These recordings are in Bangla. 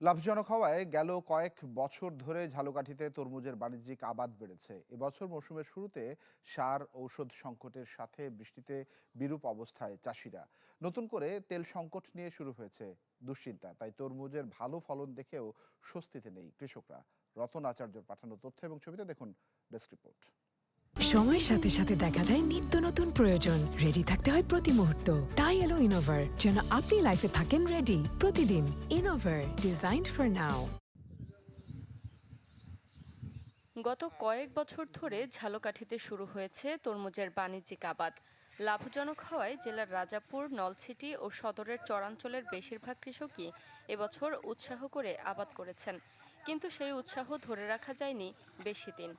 লাভজনক হওয়ায় গেল কয়েক বছর ধরে ঝালকাঠিতে তরমুজের বাণিজ্যিক আবাদ বেড়েছে। এবছর মৌসুমের শুরুতে সার ঔষধ সংকটের সাথে বৃষ্টিতে বিরূপ অবস্থায় চাষিরা নতুন করে তেল সংকট নিয়ে শুরু হয়েছে দুশ্চিন্তা। তাই তরমুজের ভালো ফলন দেখেও স্বস্তিতে নেই কৃষকরা। রতন আচার্যর পাঠানো তথ্য এবং ছবিতে দেখুন ডেস্ক রিপোর্ট। সময়ের সাথে সাথে দেখা দেয় নিত্য নতুন প্রয়োজন। রেডি থাকতে হয় প্রতি মুহূর্ত। তাই এলো ইনোভার, যেন আপনি লাইফে থাকেন রেডি প্রতিদিন। Innova, designed for now. গত কয়েক বছর ধরে ঝালকাঠিতে শুরু হয়েছে তরমুজের বাণিজ্যিক আবাদ। লাভজনক হওয়ায় জেলার রাজাপুর, নলছিটি ও সদরের চরাঞ্চলের বেশিরভাগ কৃষকই এবছর উৎসাহ করে আবাদ করেছেন, কিন্তু সেই উৎসাহ ধরে রাখা যায়নি বেশি দিন।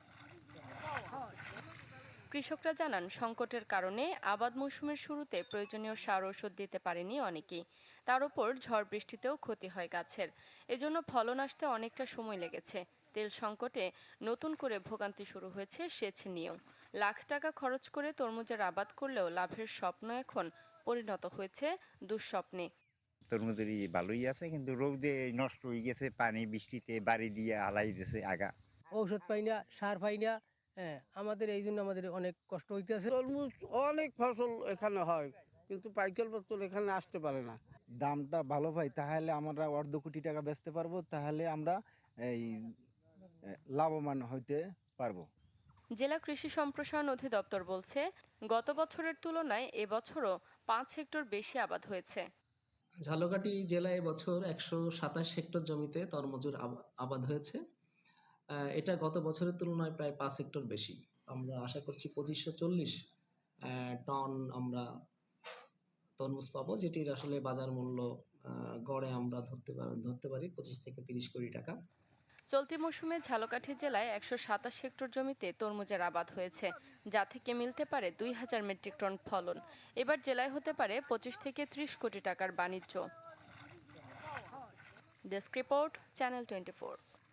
কৃষকরা জানান, সংকটের কারণে আবাদ মৌসুমের শুরুতে প্রয়োজনীয় সার ঔষধ দিতে পারেনি অনেকেই। তার উপর ঝড় বৃষ্টিতেও ক্ষতি হয় গাছের, এজন্য ফলন আসতে অনেকটা সময় লেগেছে। তেল সংকটে নতুন করে ভোগান্তি শুরু হয়েছে সেচ নিয়েও। লাখ টাকা খরচ করে তরমুজের আবাদ করলেও লাভের স্বপ্ন এখন পরিণত হয়েছে দুঃস্বপ্নে। তরমুজের ভালোই আছে, কিন্তু রোগ দিয়ে নষ্ট হয়ে গেছে, পানি বৃষ্টিতে বাড়ি দিয়ে হালাই দিয়েছে আগা। ঔষধ পাই না, সার পাই না। হ্যাঁ, আমাদের এই জন্য আমাদের অনেক কষ্ট হইতেছে। তরমুজ অনেক ফসল এখানে হয়, কিন্তু পাইকারি পত্র এখানে আসতে পারে না। দামটা ভালো পাই তাহলে আমরা অর্ধ কোটি টাকা বেচতে পারবো, তাহলে আমরা এই লাভবান হইতে পারবো। জেলা কৃষি সম্প্রসারণ অধিদপ্তর বলছে, গত বছরের তুলনায় এবছরও 5 হেক্টর বেশি আবাদ হয়েছে। ঝালকাঠি জেলায় এবছর 127 হেক্টর জমিতে তরমুজের আবাদ হয়েছে। এটা গত বছরের তুলনায় প্রায় 5 হেক্টর বেশি। আমরা আশা করছি 2540 টন আমরা তরমুজ পাবো, যেটির আসলে বাজার মূল্য গড়ে আমরা ধরতে পারি 25 থেকে 30 কোটি টাকা। চলতি মৌসুমে ঝালকাঠি জেলায় 127 হেক্টর জমিতে তরমুজের আবাদ হয়েছে, যা থেকে মিলতে পারে 2000 মেট্রিক টন ফলন। এবার জেলায় হতে পারে 25 থেকে 30 কোটি টাকার বাণিজ্য। Desk report, channel 24।